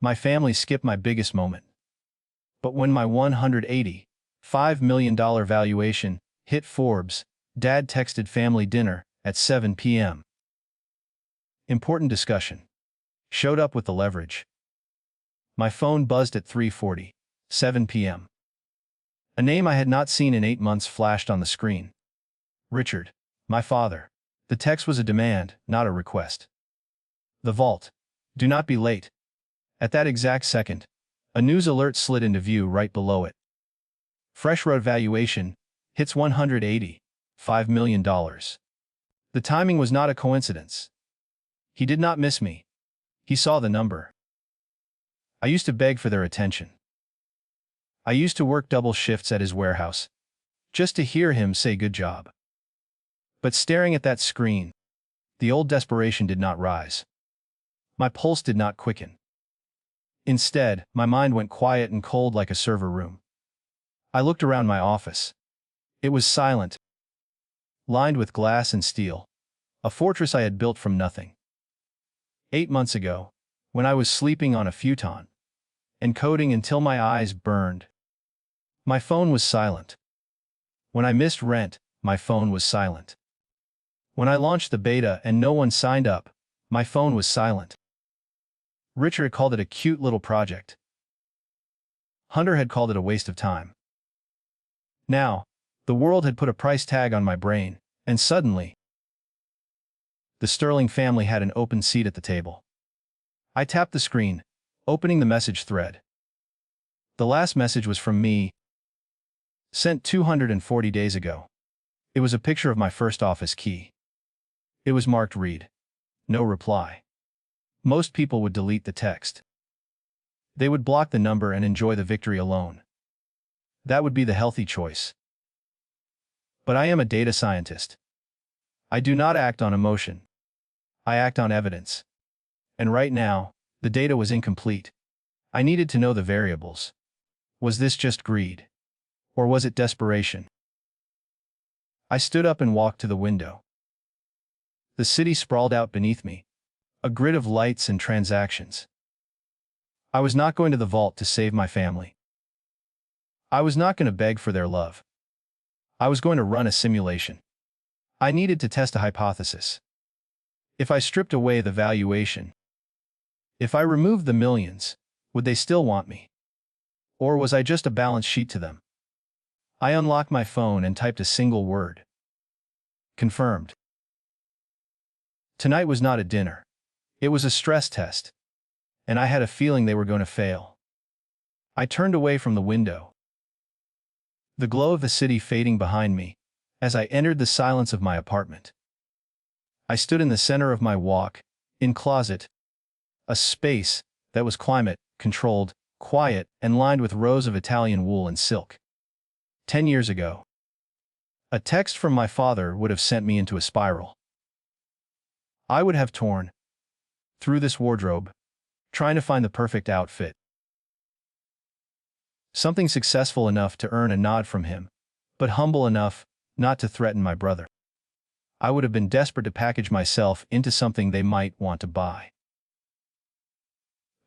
My family skipped my biggest moment. But when my $185 million valuation hit Forbes, Dad texted family dinner at 7 p.m. Important discussion. Showed up with the leverage. My phone buzzed at 3:40, 7 p.m. A name I had not seen in 8 months flashed on the screen. Richard, my father. The text was a demand, not a request. The vault. Do not be late. At that exact second, a news alert slid into view right below it. Fresh road valuation hits $185 million. The timing was not a coincidence. He did not miss me. He saw the number. I used to beg for their attention. I used to work double shifts at his warehouse, just to hear him say good job. But staring at that screen, the old desperation did not rise. My pulse did not quicken. Instead, my mind went quiet and cold like a server room. I looked around my office. It was silent, lined with glass and steel, a fortress I had built from nothing. 8 months ago, when I was sleeping on a futon and coding until my eyes burned, my phone was silent. When I missed rent, my phone was silent. When I launched the beta and no one signed up, my phone was silent. Richard called it a cute little project. Hunter had called it a waste of time. Now, the world had put a price tag on my brain, and suddenly, the Sterling family had an open seat at the table. I tapped the screen, opening the message thread. The last message was from me, sent 240 days ago. It was a picture of my first office key. It was marked read. No reply. Most people would delete the text. They would block the number and enjoy the victory alone. That would be the healthy choice. But I am a data scientist. I do not act on emotion. I act on evidence. And right now, the data was incomplete. I needed to know the variables. Was this just greed? Or was it desperation? I stood up and walked to the window. The city sprawled out beneath me, a grid of lights and transactions. I was not going to the vault to save my family. I was not going to beg for their love. I was going to run a simulation. I needed to test a hypothesis. If I stripped away the valuation, if I removed the millions, would they still want me? Or was I just a balance sheet to them? I unlocked my phone and typed a single word. Confirmed. Tonight was not a dinner. It was a stress test. And I had a feeling they were going to fail. I turned away from the window. The glow of the city fading behind me as I entered the silence of my apartment. I stood in the center of my walk, in closet, a space that was climate controlled, quiet, and lined with rows of Italian wool and silk. 10 years ago, a text from my father would have sent me into a spiral. I would have torn through this wardrobe, trying to find the perfect outfit. Something successful enough to earn a nod from him, but humble enough not to threaten my brother. I would have been desperate to package myself into something they might want to buy.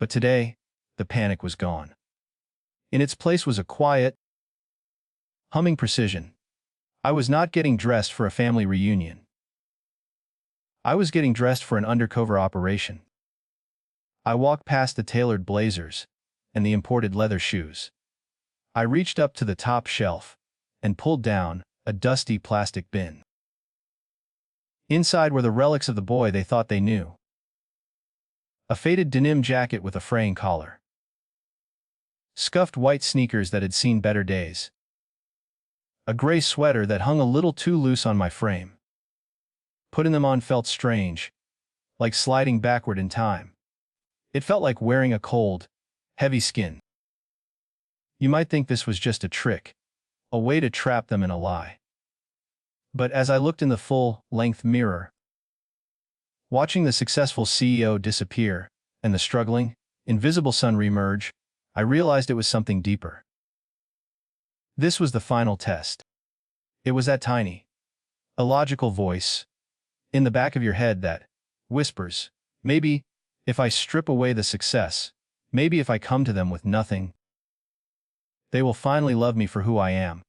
But today, the panic was gone. In its place was a quiet, humming precision. I was not getting dressed for a family reunion. I was getting dressed for an undercover operation. I walked past the tailored blazers and the imported leather shoes. I reached up to the top shelf and pulled down a dusty plastic bin. Inside were the relics of the boy they thought they knew. A faded denim jacket with a fraying collar. Scuffed white sneakers that had seen better days. A gray sweater that hung a little too loose on my frame. Putting them on felt strange, like sliding backward in time. It felt like wearing a cold, heavy skin. You might think this was just a trick, a way to trap them in a lie. But as I looked in the full-length mirror, watching the successful CEO disappear and the struggling, invisible son reemerge, I realized it was something deeper. This was the final test. It was that tiny, illogical voice in the back of your head that whispers, maybe, if I strip away the success, Maybe if I come to them with nothing, they will finally love me for who I am.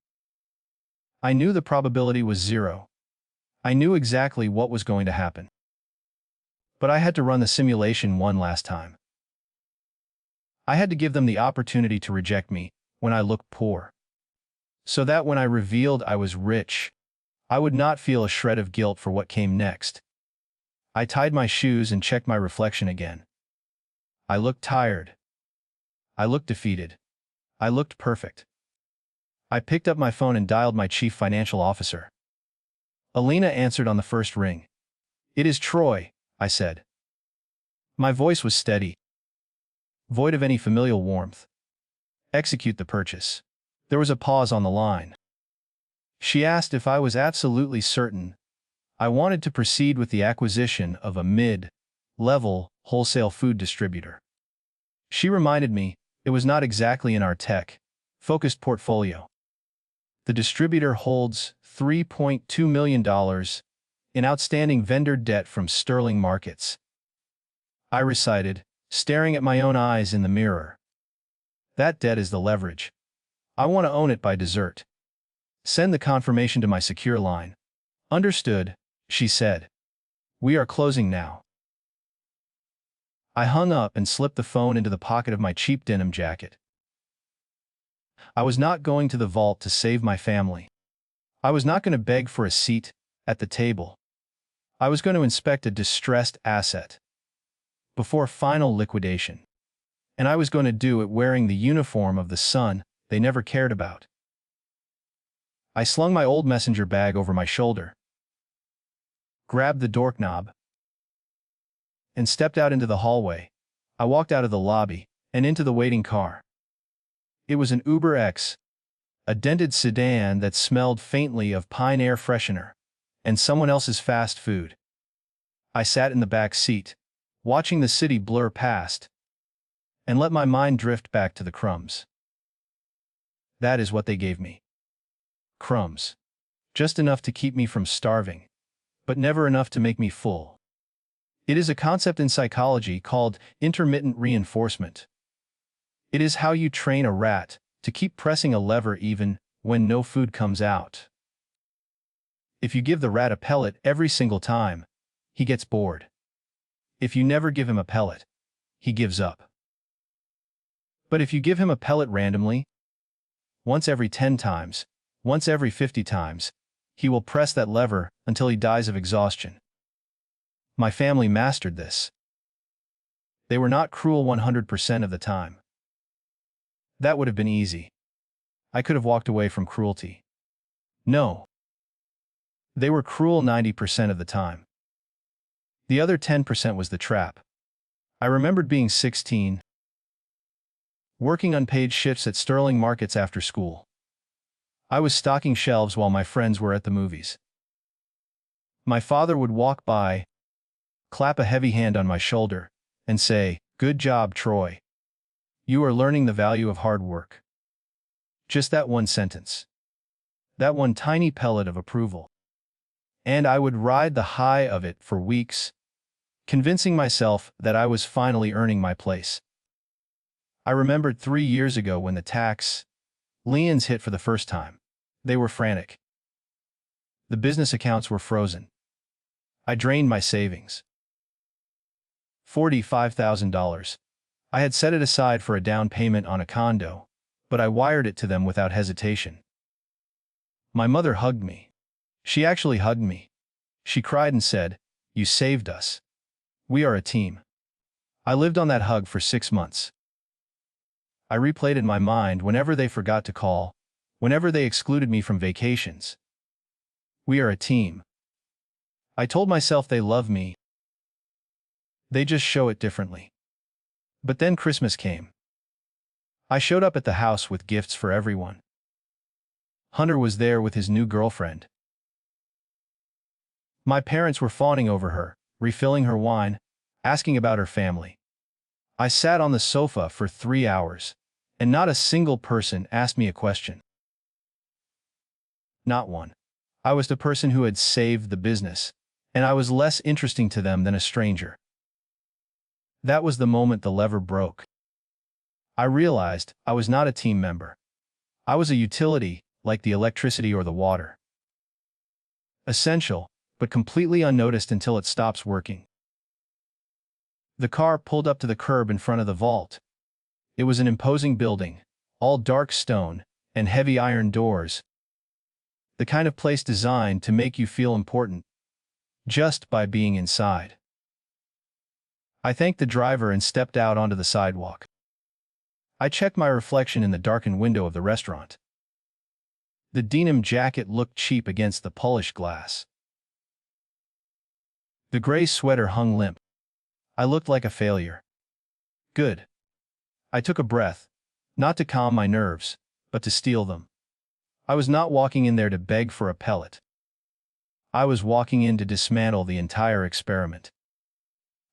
I knew the probability was zero. I knew exactly what was going to happen. But I had to run the simulation one last time. I had to give them the opportunity to reject me when I looked poor, so that when I revealed I was rich, I would not feel a shred of guilt for what came next. I tied my shoes and checked my reflection again. I looked tired. I looked defeated. I looked perfect. I picked up my phone and dialed my chief financial officer. Alina answered on the first ring. "It is Troy," I said. My voice was steady, void of any familial warmth. "Execute the purchase." There was a pause on the line. She asked if I was absolutely certain I wanted to proceed with the acquisition of a mid-level wholesale food distributor. She reminded me it was not exactly in our tech-focused portfolio. The distributor holds $3.2 million in outstanding vendor debt from sterling markets. I recited, staring at my own eyes in the mirror. That debt is the leverage. I want to own it by dessert. Send the confirmation to my secure line. Understood, she said. We are closing now. I hung up and slipped the phone into the pocket of my cheap denim jacket. I was not going to the vault to save my family. I was not going to beg for a seat at the table. I was going to inspect a distressed asset before final liquidation. And I was going to do it wearing the uniform of the son they never cared about. I slung my old messenger bag over my shoulder, grabbed the doorknob, and stepped out into the hallway. I walked out of the lobby and into the waiting car. It was an Uber X, a dented sedan that smelled faintly of pine air freshener and someone else's fast food. I sat in the back seat, watching the city blur past, and let my mind drift back to the crumbs. That is what they gave me. Crumbs. Just enough to keep me from starving, but never enough to make me full. It is a concept in psychology called intermittent reinforcement. It is how you train a rat to keep pressing a lever even when no food comes out. If you give the rat a pellet every single time, he gets bored. If you never give him a pellet, he gives up. But if you give him a pellet randomly, once every 10 times, once every 50 times, he will press that lever until he dies of exhaustion. My family mastered this. They were not cruel 100% of the time. That would have been easy. I could have walked away from cruelty. No. They were cruel 90% of the time. The other 10% was the trap. I remembered being 16, working unpaid shifts at sterling markets after school. I was stocking shelves while my friends were at the movies. My father would walk by, clap a heavy hand on my shoulder, and say, "Good job, Troy. You are learning the value of hard work." Just that one sentence. That one tiny pellet of approval. And I would ride the high of it for weeks, convincing myself that I was finally earning my place. I remembered 3 years ago when the tax liens hit for the first time. They were frantic. The business accounts were frozen. I drained my savings. $45,000. I had set it aside for a down payment on a condo, but I wired it to them without hesitation. My mother hugged me. She actually hugged me. She cried and said, "You saved us. We are a team." I lived on that hug for 6 months. I replayed in my mind whenever they forgot to call, whenever they excluded me from vacations. We are a team. I told myself they love me. They just show it differently. But then Christmas came. I showed up at the house with gifts for everyone. Hunter was there with his new girlfriend. My parents were fawning over her, refilling her wine, asking about her family. I sat on the sofa for 3 hours, and not a single person asked me a question. Not one. I was the person who had saved the business, and I was less interesting to them than a stranger. That was the moment the lever broke. I realized I was not a team member. I was a utility, like the electricity or the water. Essential, but completely unnoticed until it stops working. The car pulled up to the curb in front of the vault. It was an imposing building, all dark stone and heavy iron doors. The kind of place designed to make you feel important, just by being inside. I thanked the driver and stepped out onto the sidewalk. I checked my reflection in the darkened window of the restaurant. The denim jacket looked cheap against the polished glass. The gray sweater hung limp. I looked like a failure. Good. I took a breath, not to calm my nerves, but to steal them. I was not walking in there to beg for a pellet. I was walking in to dismantle the entire experiment.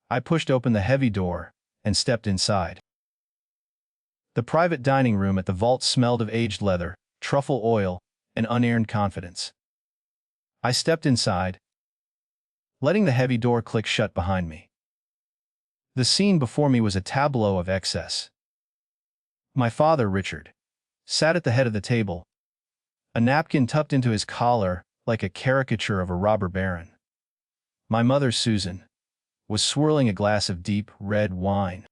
I pushed open the heavy door and stepped inside. The private dining room at the vault smelled of aged leather, truffle oil, and unearned confidence. I stepped inside, letting the heavy door click shut behind me. The scene before me was a tableau of excess. My father, Richard, sat at the head of the table, a napkin tucked into his collar like a caricature of a robber baron. My mother, Susan, was swirling a glass of deep, red wine,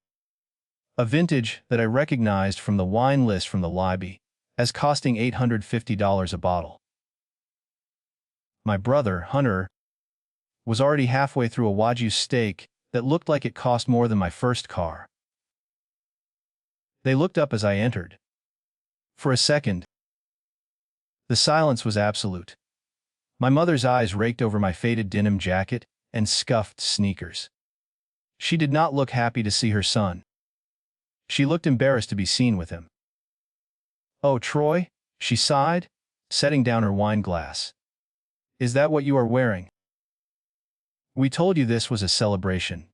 a vintage that I recognized from the wine list from the lobby as costing $850 a bottle. My brother, Hunter, was already halfway through a Wagyu steak that looked like it cost more than my first car. They looked up as I entered. For a second, the silence was absolute. My mother's eyes raked over my faded denim jacket and scuffed sneakers. She did not look happy to see her son. She looked embarrassed to be seen with him. "Oh, Troy," she sighed, setting down her wine glass. "Is that what you are wearing? We told you this was a celebration."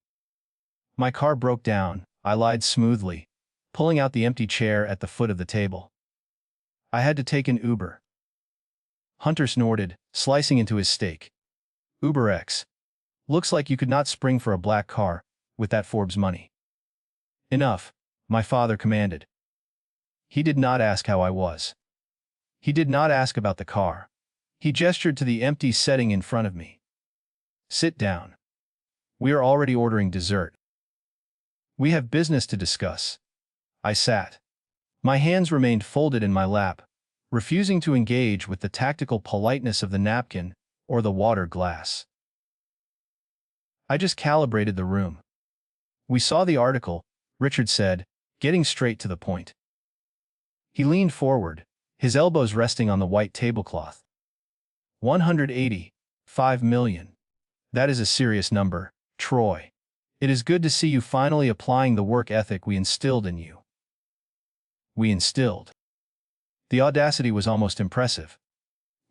My car broke down, I lied smoothly, pulling out the empty chair at the foot of the table. I had to take an Uber. Hunter snorted, slicing into his steak. "Uber X. Looks like you could not spring for a black car with that Forbes money." "Enough," my father commanded. He did not ask how I was. He did not ask about the car. He gestured to the empty setting in front of me. "Sit down. We are already ordering dessert. We have business to discuss." I sat. My hands remained folded in my lap, refusing to engage with the tactical politeness of the napkin or the water glass. I just calibrated the room. "We saw the article," Richard said, getting straight to the point. He leaned forward, his elbows resting on the white tablecloth. $185 million. That is a serious number, Troy. It is good to see you finally applying the work ethic we instilled in you. We instilled. The audacity was almost impressive.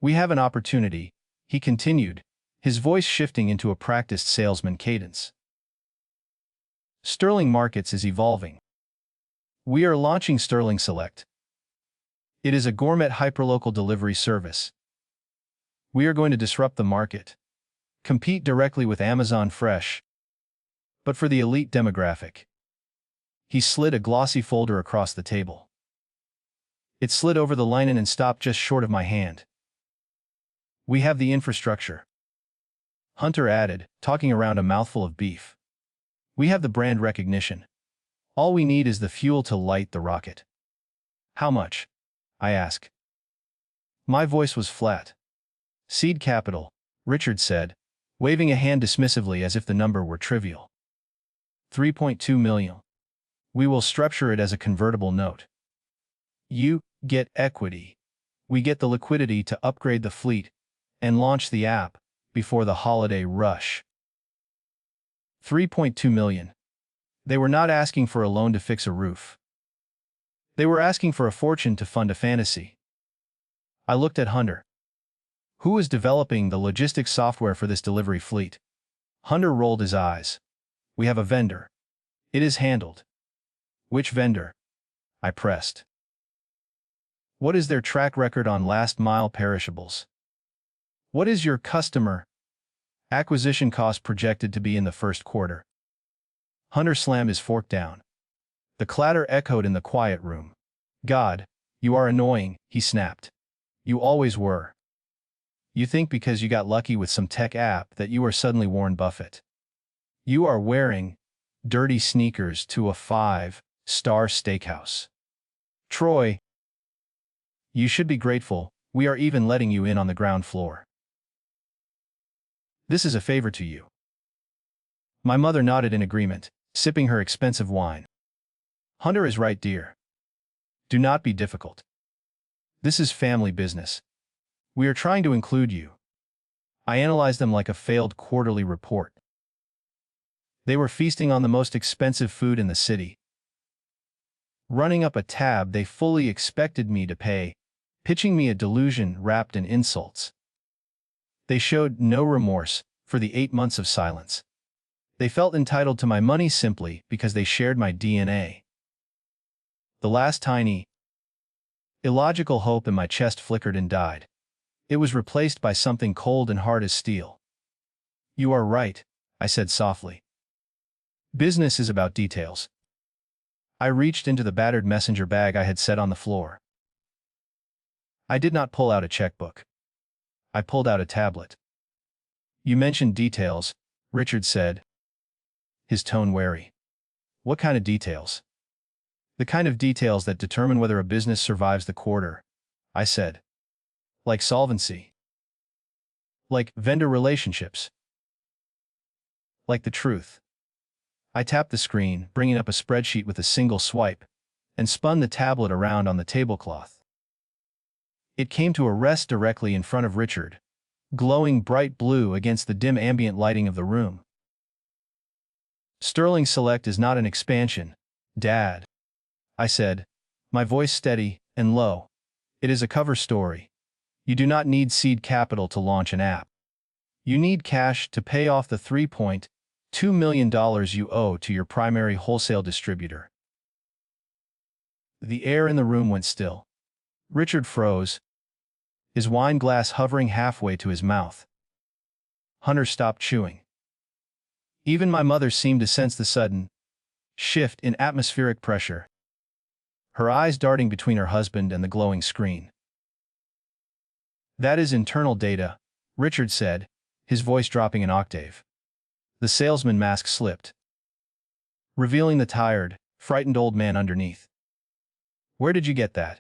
"We have an opportunity," he continued, his voice shifting into a practiced salesman cadence. "Sterling Markets is evolving. We are launching Sterling Select. It is a gourmet hyperlocal delivery service. We are going to disrupt the market, compete directly with Amazon Fresh, but for the elite demographic." He slid a glossy folder across the table. It slid over the linen and stopped just short of my hand. "We have the infrastructure," Hunter added, talking around a mouthful of beef. "We have the brand recognition. All we need is the fuel to light the rocket." "How much?" I asked. My voice was flat. "Seed capital," Richard said, waving a hand dismissively as if the number were trivial. $3.2 million. We will structure it as a convertible note. You get equity. We get the liquidity to upgrade the fleet and launch the app before the holiday rush. $3.2 million. They were not asking for a loan to fix a roof. They were asking for a fortune to fund a fantasy. I looked at Hunter. "Who is developing the logistics software for this delivery fleet?" Hunter rolled his eyes. "We have a vendor. It is handled." "Which vendor?" I pressed. "What is their track record on last-mile perishables? What is your customer acquisition cost projected to be in the first quarter?" Hunter slammed his fork down. The clatter echoed in the quiet room. God, you are annoying, he snapped. You always were. You think because you got lucky with some tech app that you are suddenly Warren Buffett. You are wearing dirty sneakers to a 5-star steakhouse. Troy, you should be grateful, we are even letting you in on the ground floor. This is a favor to you. My mother nodded in agreement, sipping her expensive wine. Hunter is right, dear. Do not be difficult. This is family business. We are trying to include you. I analyzed them like a failed quarterly report. They were feasting on the most expensive food in the city. Running up a tab they fully expected me to pay, pitching me a delusion wrapped in insults. They showed no remorse for the 8 months of silence. They felt entitled to my money simply because they shared my DNA. The last tiny, illogical hope in my chest flickered and died. It was replaced by something cold and hard as steel. You are right, I said softly. Business is about details. I reached into the battered messenger bag I had set on the floor. I did not pull out a checkbook. I pulled out a tablet. You mentioned details, Richard said, his tone wary. What kind of details? The kind of details that determine whether a business survives the quarter, I said. Like solvency. Like vendor relationships. Like the truth. I tapped the screen, bringing up a spreadsheet with a single swipe, and spun the tablet around on the tablecloth. It came to a rest directly in front of Richard, glowing bright blue against the dim ambient lighting of the room. Sterling Select is not an expansion, Dad, I said, my voice steady and low. It is a cover story. You do not need seed capital to launch an app. You need cash to pay off the $3.2 million you owe to your primary wholesale distributor. The air in the room went still. Richard froze, his wine glass hovering halfway to his mouth. Hunter stopped chewing. Even my mother seemed to sense the sudden shift in atmospheric pressure, her eyes darting between her husband and the glowing screen. That is internal data, Richard said, his voice dropping an octave. The salesman mask slipped, revealing the tired, frightened old man underneath. Where did you get that?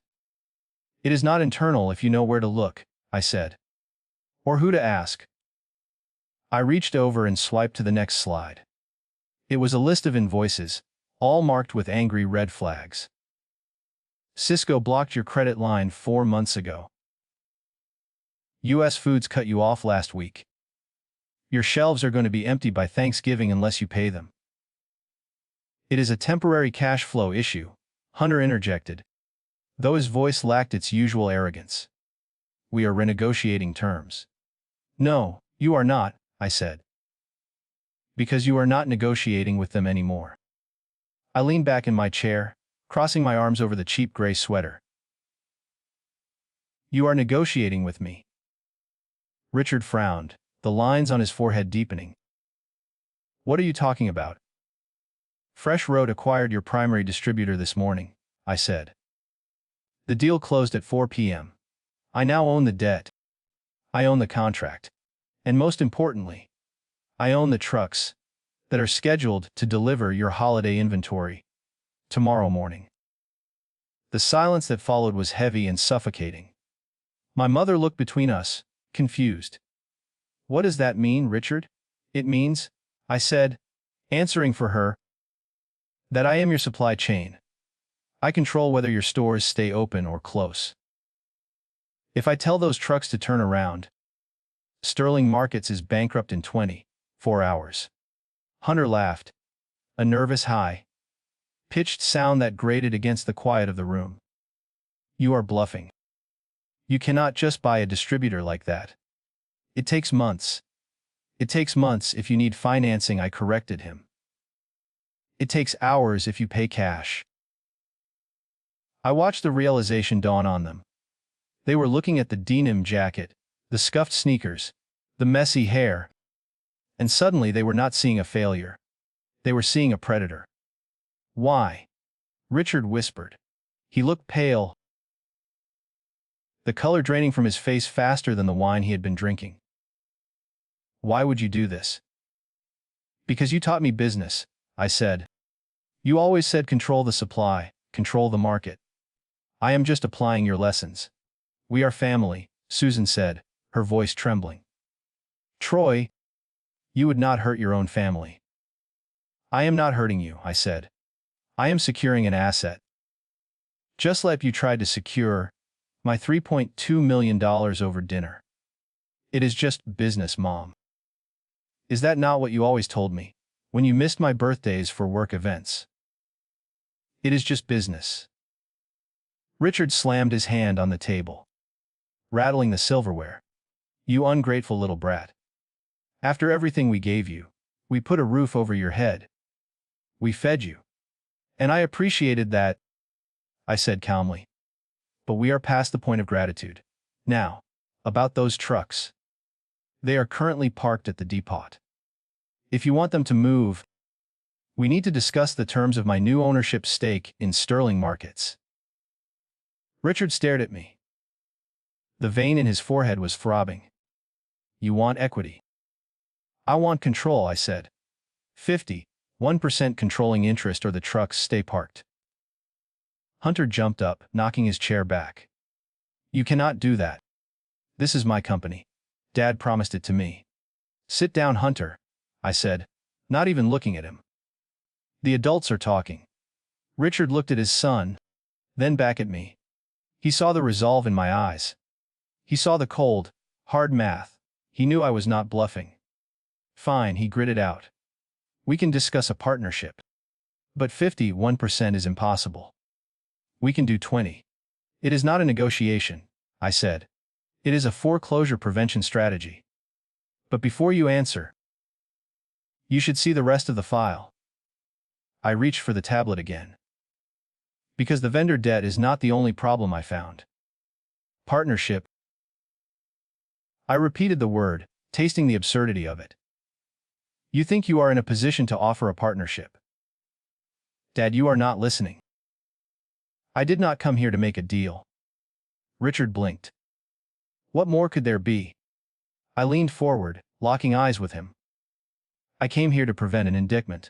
It is not internal if you know where to look, I said. Or who to ask. I reached over and swiped to the next slide. It was a list of invoices, all marked with angry red flags. Cisco blocked your credit line 4 months ago. US Foods cut you off last week. Your shelves are going to be empty by Thanksgiving unless you pay them. It is a temporary cash flow issue, Hunter interjected, though his voice lacked its usual arrogance. We are renegotiating terms. No, you are not, I said. Because you are not negotiating with them anymore. I leaned back in my chair, crossing my arms over the cheap gray sweater. You are negotiating with me. Richard frowned, the lines on his forehead deepening. What are you talking about? Fresh Road acquired your primary distributor this morning, I said. The deal closed at 4 p.m. I now own the debt. I own the contract. And most importantly, I own the trucks that are scheduled to deliver your holiday inventory tomorrow morning. The silence that followed was heavy and suffocating. My mother looked between us, confused. What does that mean, Richard? It means, I said, answering for her, that I am your supply chain. I control whether your stores stay open or close. If I tell those trucks to turn around, Sterling Markets is bankrupt in 24 hours. Hunter laughed, a nervous high-pitched sound that grated against the quiet of the room. You are bluffing. You cannot just buy a distributor like that. It takes months. It takes months if you need financing, I corrected him. It takes hours if you pay cash. I watched the realization dawn on them. They were looking at the denim jacket, the scuffed sneakers, the messy hair, and suddenly they were not seeing a failure. They were seeing a predator. Why? Richard whispered. He looked pale, the color draining from his face faster than the wine he had been drinking. Why would you do this? Because you taught me business, I said. You always said control the supply, control the market. I am just applying your lessons. We are family, Susan said, her voice trembling. Troy, you would not hurt your own family. I am not hurting you, I said. I am securing an asset. Just like you tried to secure my $3.2 million over dinner. It is just business, Mom. Is that not what you always told me, when you missed my birthdays for work events? It is just business. Richard slammed his hand on the table, rattling the silverware. You ungrateful little brat. After everything we gave you, we put a roof over your head. We fed you. And I appreciated that, I said calmly. But we are past the point of gratitude. Now, about those trucks. They are currently parked at the depot. If you want them to move, we need to discuss the terms of my new ownership stake in Sterling Markets. Richard stared at me. The vein in his forehead was throbbing. You want equity? I want control, I said. 51% controlling interest or the trucks stay parked. Hunter jumped up, knocking his chair back. You cannot do that. This is my company. Dad promised it to me. Sit down, Hunter, I said, not even looking at him. The adults are talking. Richard looked at his son, then back at me. He saw the resolve in my eyes. He saw the cold, hard math. He knew I was not bluffing. Fine, he gritted out. We can discuss a partnership. But 51% is impossible. We can do 20. It is not a negotiation, I said. It is a foreclosure prevention strategy. But before you answer, you should see the rest of the file. I reached for the tablet again. Because the vendor debt is not the only problem I found. Partnership. I repeated the word, tasting the absurdity of it. You think you are in a position to offer a partnership. Dad, you are not listening. I did not come here to make a deal. Richard blinked. What more could there be? I leaned forward, locking eyes with him. I came here to prevent an indictment.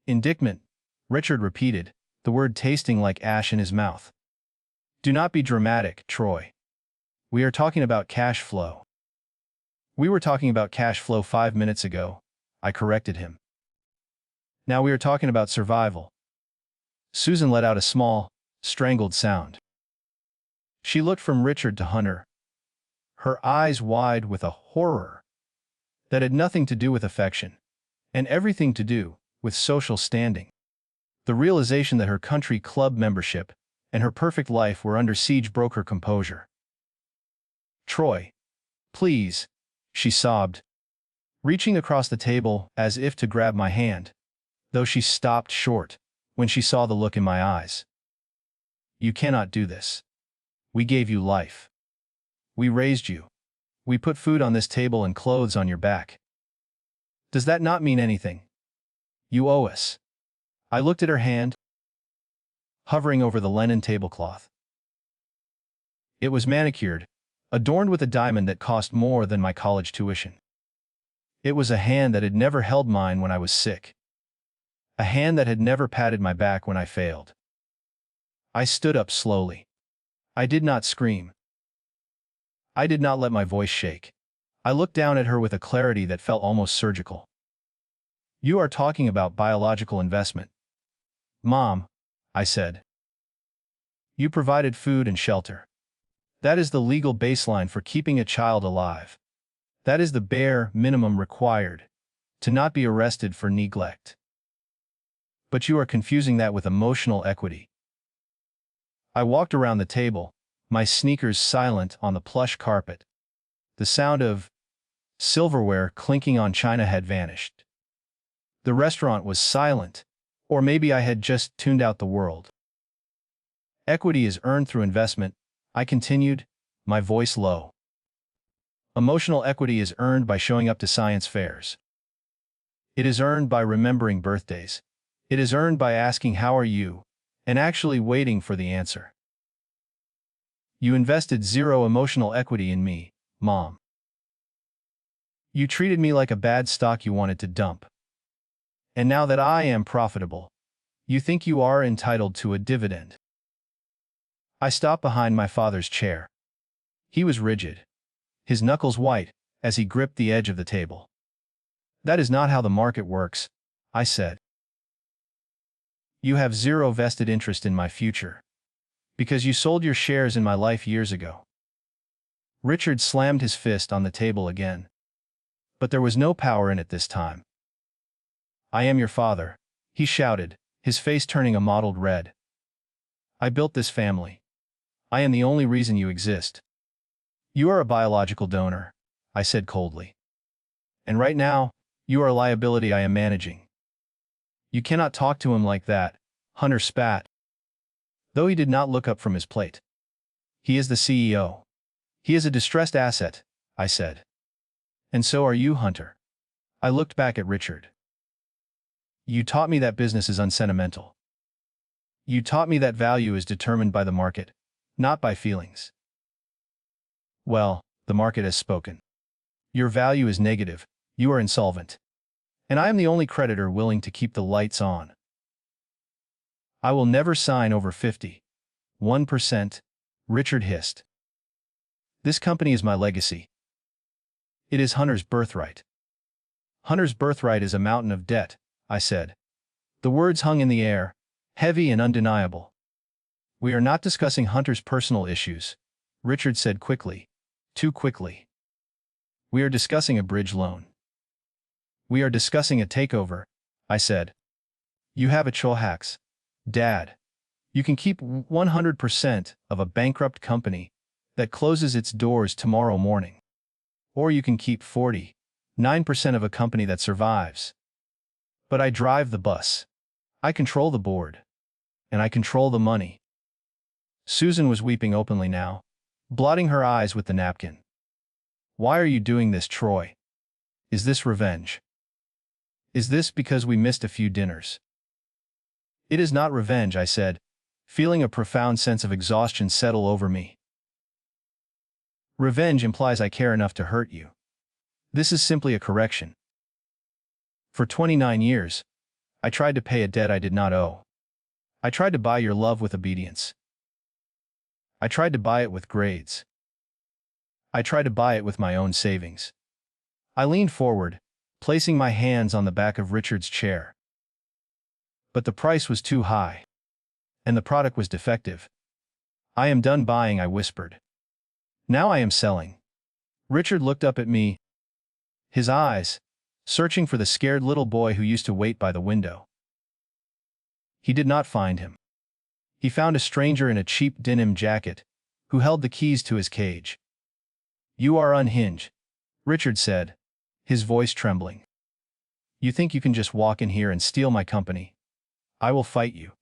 Indictment, Richard repeated, the word tasting like ash in his mouth. Do not be dramatic, Troy. We are talking about cash flow. We were talking about cash flow 5 minutes ago, I corrected him. Now we are talking about survival. Susan let out a small, strangled sound. She looked from Richard to Hunter, her eyes wide with a horror that had nothing to do with affection, and everything to do with social standing. The realization that her country club membership and her perfect life were under siege broke her composure. Troy, please, she sobbed, reaching across the table as if to grab my hand, though she stopped short when she saw the look in my eyes. You cannot do this. We gave you life. We raised you. We put food on this table and clothes on your back. Does that not mean anything? You owe us. I looked at her hand, hovering over the linen tablecloth. It was manicured, adorned with a diamond that cost more than my college tuition. It was a hand that had never held mine when I was sick. A hand that had never patted my back when I failed. I stood up slowly. I did not scream. I did not let my voice shake. I looked down at her with a clarity that felt almost surgical. You are talking about biological investment. Mom, I said. You provided food and shelter. That is the legal baseline for keeping a child alive. That is the bare minimum required to not be arrested for neglect. But you are confusing that with emotional equity. I walked around the table, my sneakers silent on the plush carpet. The sound of silverware clinking on china had vanished. The restaurant was silent, or maybe I had just tuned out the world. Equity is earned through investment, I continued, my voice low. Emotional equity is earned by showing up to science fairs. It is earned by remembering birthdays. It is earned by asking how are you, and actually waiting for the answer. You invested zero emotional equity in me, Mom. You treated me like a bad stock you wanted to dump. And now that I am profitable, you think you are entitled to a dividend. I stopped behind my father's chair. He was rigid, his knuckles white, as he gripped the edge of the table. That is not how the market works, I said. You have zero vested interest in my future, because you sold your shares in my life years ago. Richard slammed his fist on the table again. But there was no power in it this time. I am your father, he shouted, his face turning a mottled red. I built this family. I am the only reason you exist. You are a biological donor, I said coldly. And right now, you are a liability I am managing. You cannot talk to him like that, Hunter spat. Though he did not look up from his plate. He is the CEO. He is a distressed asset, I said. And so are you, Hunter. I looked back at Richard. You taught me that business is unsentimental. You taught me that value is determined by the market, not by feelings. Well, the market has spoken. Your value is negative, you are insolvent. And I am the only creditor willing to keep the lights on. I will never sign over 1%, Richard hissed. This company is my legacy. It is Hunter's birthright. Hunter's birthright is a mountain of debt, I said. The words hung in the air, heavy and undeniable. We are not discussing Hunter's personal issues, Richard said quickly, too quickly. We are discussing a bridge loan. We are discussing a takeover, I said. You have a choice, Dad. You can keep 100% of a bankrupt company that closes its doors tomorrow morning. Or you can keep 49% of a company that survives. But I drive the bus. I control the board. And I control the money. Susan was weeping openly now, blotting her eyes with the napkin. Why are you doing this, Troy? Is this revenge? Is this because we missed a few dinners? It is not revenge, I said, feeling a profound sense of exhaustion settle over me. Revenge implies I care enough to hurt you. This is simply a correction. For 29 years, I tried to pay a debt I did not owe. I tried to buy your love with obedience. I tried to buy it with grades. I tried to buy it with my own savings. I leaned forward, placing my hands on the back of Richard's chair. But the price was too high. And the product was defective. I am done buying, I whispered. Now I am selling. Richard looked up at me, his eyes searching for the scared little boy who used to wait by the window. He did not find him. He found a stranger in a cheap denim jacket who held the keys to his cage. You are unhinged, Richard said, his voice trembling. You think you can just walk in here and steal my company? I will fight you.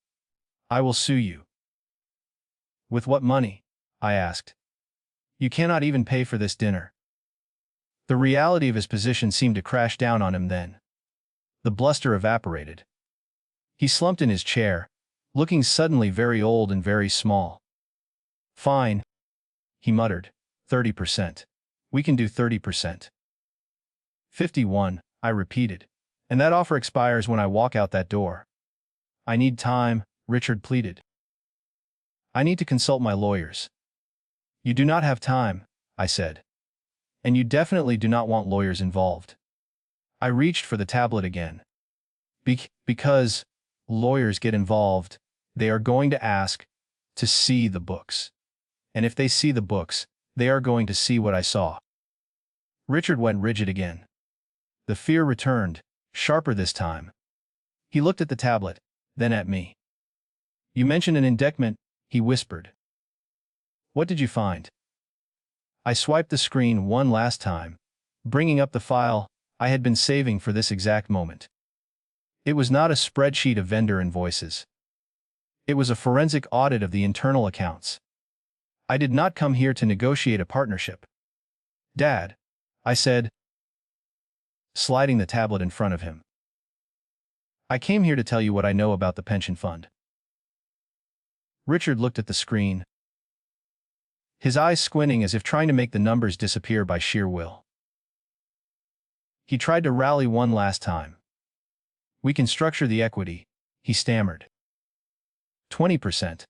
I will sue you. With what money? I asked. You cannot even pay for this dinner. The reality of his position seemed to crash down on him then. The bluster evaporated. He slumped in his chair, looking suddenly very old and very small. Fine, he muttered, 30%. We can do 30%. 51, I repeated. And that offer expires when I walk out that door. I need time, Richard pleaded. I need to consult my lawyers. You do not have time, I said. And you definitely do not want lawyers involved. I reached for the tablet again. Because lawyers get involved, they are going to ask to see the books. And if they see the books, they are going to see what I saw. Richard went rigid again. The fear returned, sharper this time. He looked at the tablet, then at me. You mentioned an indictment, he whispered. What did you find? I swiped the screen one last time, bringing up the file I had been saving for this exact moment. It was not a spreadsheet of vendor invoices. It was a forensic audit of the internal accounts. I did not come here to negotiate a partnership. Dad, I said, sliding the tablet in front of him. I came here to tell you what I know about the pension fund. Richard looked at the screen, his eyes squinting as if trying to make the numbers disappear by sheer will. He tried to rally one last time. "We can structure the equity," he stammered. 20%.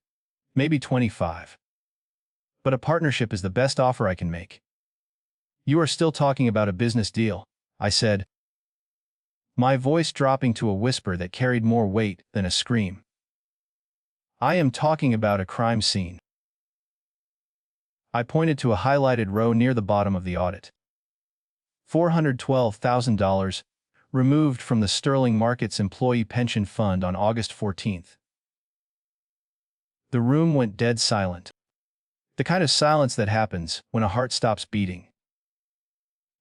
Maybe 25. But a partnership is the best offer I can make. "You are still talking about a business deal," I said, my voice dropping to a whisper that carried more weight than a scream. "I am talking about a crime scene." I pointed to a highlighted row near the bottom of the audit. $412,000 removed from the Sterling Markets Employee Pension Fund on August 14th. The room went dead silent. The kind of silence that happens when a heart stops beating.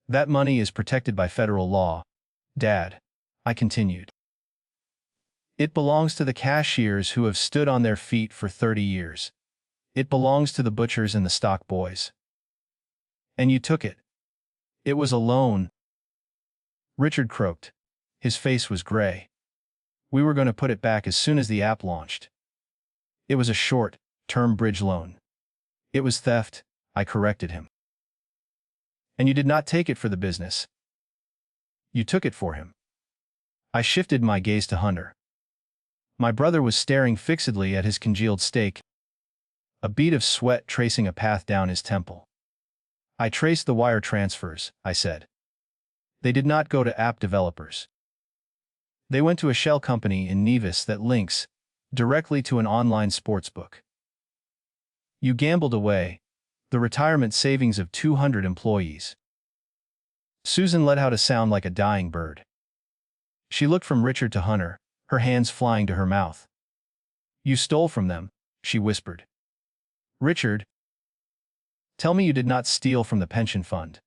"That money is protected by federal law, Dad," I continued. "It belongs to the cashiers who have stood on their feet for 30 years. It belongs to the butchers and the stock boys. And you took it. It was a loan." Richard croaked. His face was gray. "We were going to put it back as soon as the app launched." "It was a short-term bridge loan." "It was theft," I corrected him. "And you did not take it for the business. You took it for him." I shifted my gaze to Hunter. My brother was staring fixedly at his congealed steak, a bead of sweat tracing a path down his temple. "I traced the wire transfers," I said. "They did not go to app developers. They went to a shell company in Nevis that links directly to an online sportsbook. You gambled away the retirement savings of 200 employees." Susan let out a sound like a dying bird. She looked from Richard to Hunter, her hands flying to her mouth. "You stole from them," she whispered. "Richard, tell me you did not steal from the pension fund."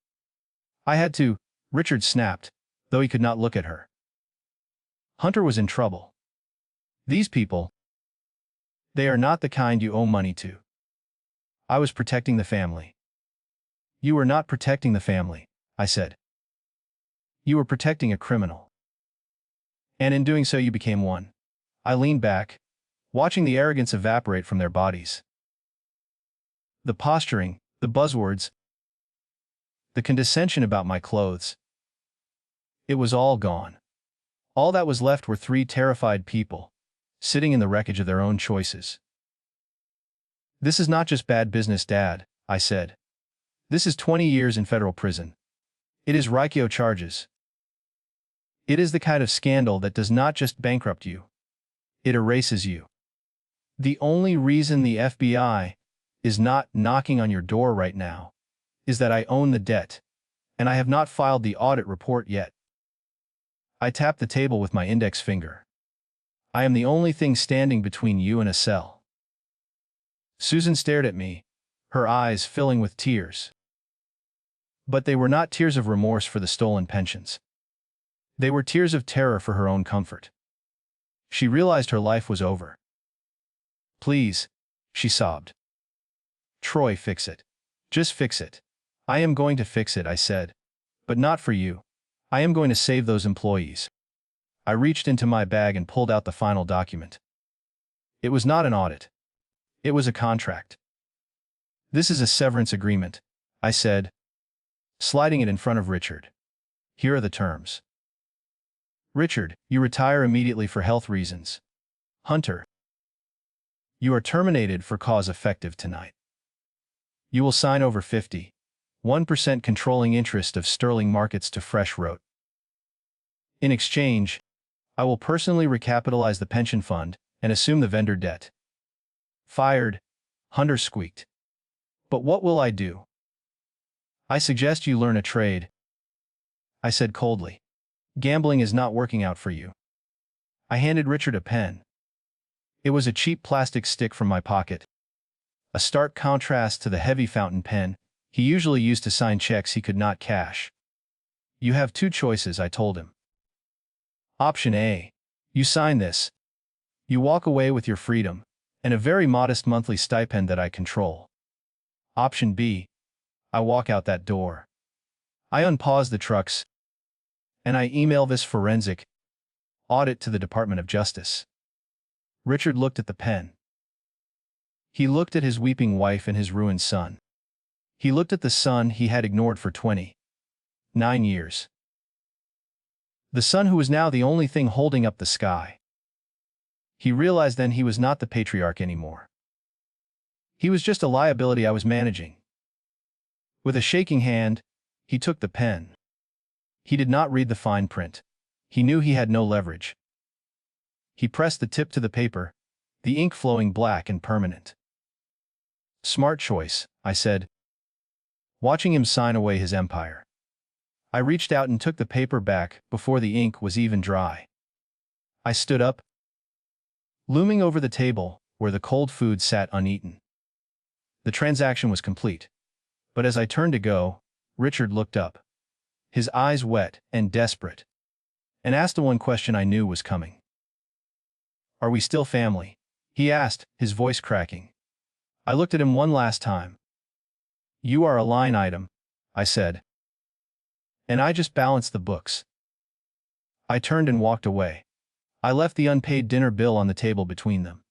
"I had to," Richard snapped, though he could not look at her. Hunter was in trouble. "These people, they are not the kind you owe money to." "I was protecting the family." "You were not protecting the family," I said. "You were protecting a criminal. And in doing so you became one." I leaned back, watching the arrogance evaporate from their bodies. The posturing, the buzzwords, the condescension about my clothes. It was all gone. All that was left were three terrified people, sitting in the wreckage of their own choices. "This is not just bad business, Dad," I said. "This is 20 years in federal prison. It is RICO charges. It is the kind of scandal that does not just bankrupt you. It erases you. The only reason the FBI is not knocking on your door right now is that I own the debt, and I have not filed the audit report yet." I tapped the table with my index finger. "I am the only thing standing between you and a cell." Susan stared at me, her eyes filling with tears. But they were not tears of remorse for the stolen pensions. They were tears of terror for her own comfort. She realized her life was over. "Please," she sobbed. "Troy, fix it. Just fix it." "I am going to fix it," I said. "But not for you. I am going to save those employees." I reached into my bag and pulled out the final document. It was not an audit. It was a contract. "This is a severance agreement," I said, sliding it in front of Richard. "Here are the terms. Richard, you retire immediately for health reasons. Hunter, you are terminated for cause effective tonight. You will sign over 51% controlling interest of Sterling Markets to Fresh Rote. In exchange, I will personally recapitalize the pension fund and assume the vendor debt." "Fired," Hunter squeaked. "But what will I do?" "I suggest you learn a trade," I said coldly. "Gambling is not working out for you." I handed Richard a pen. It was a cheap plastic stick from my pocket, a stark contrast to the heavy fountain pen he usually used to sign checks he could not cash. "You have two choices," I told him. "Option A. You sign this. You walk away with your freedom and a very modest monthly stipend that I control. Option B. I walk out that door. I unpause the trucks, and I email this forensic audit to the Department of Justice." Richard looked at the pen. He looked at his weeping wife and his ruined son. He looked at the son he had ignored for 29 years. The son who was now the only thing holding up the sky. He realized then he was not the patriarch anymore. He was just a liability I was managing. With a shaking hand, he took the pen. He did not read the fine print. He knew he had no leverage. He pressed the tip to the paper, the ink flowing black and permanent. "Smart choice," I said, watching him sign away his empire. I reached out and took the paper back before the ink was even dry. I stood up, looming over the table where the cold food sat uneaten. The transaction was complete, but as I turned to go, Richard looked up, his eyes wet and desperate, and asked the one question I knew was coming. "Are we still family?" he asked, his voice cracking. I looked at him one last time. "You are a line item," I said. "And I just balanced the books." I turned and walked away. I left the unpaid dinner bill on the table between them.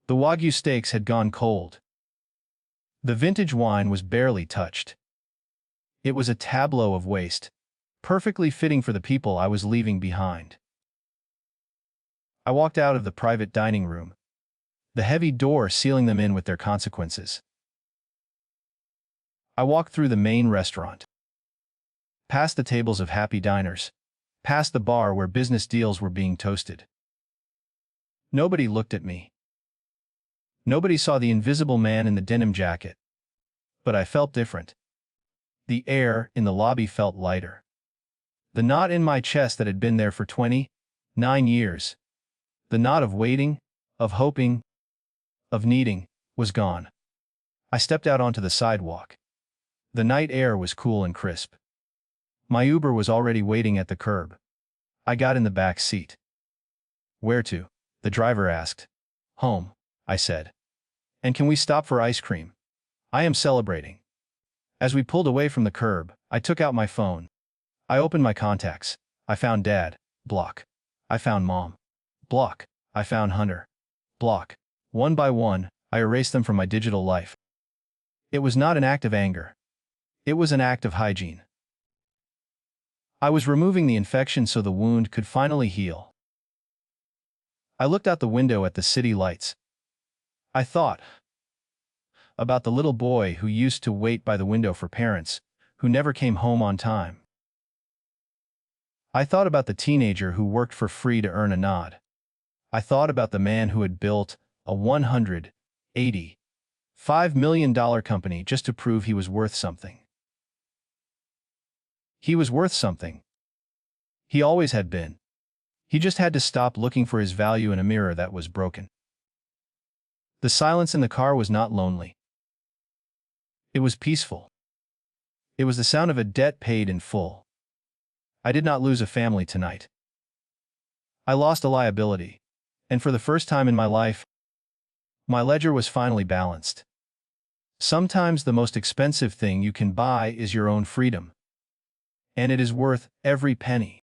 The Wagyu steaks had gone cold. The vintage wine was barely touched. It was a tableau of waste, perfectly fitting for the people I was leaving behind. I walked out of the private dining room, the heavy door sealing them in with their consequences. I walked through the main restaurant, past the tables of happy diners, past the bar where business deals were being toasted. Nobody looked at me. Nobody saw the invisible man in the denim jacket. But I felt different. The air in the lobby felt lighter. The knot in my chest that had been there for 29 years, the knot of waiting, of hoping, of needing, was gone. I stepped out onto the sidewalk. The night air was cool and crisp. My Uber was already waiting at the curb. I got in the back seat. "Where to?" the driver asked. "Home," I said. "And can we stop for ice cream? I am celebrating." As we pulled away from the curb, I took out my phone. I opened my contacts. I found Dad. Block. I found Mom. Block. I found Hunter. Block. One by one, I erased them from my digital life. It was not an act of anger. It was an act of hygiene. I was removing the infection so the wound could finally heal. I looked out the window at the city lights. I thought about the little boy who used to wait by the window for parents who never came home on time. I thought about the teenager who worked for free to earn a nod. I thought about the man who had built a $185 million company just to prove he was worth something. He was worth something. He always had been. He just had to stop looking for his value in a mirror that was broken. The silence in the car was not lonely. It was peaceful. It was the sound of a debt paid in full. I did not lose a family tonight. I lost a liability, and for the first time in my life, my ledger was finally balanced. Sometimes the most expensive thing you can buy is your own freedom. And it is worth every penny.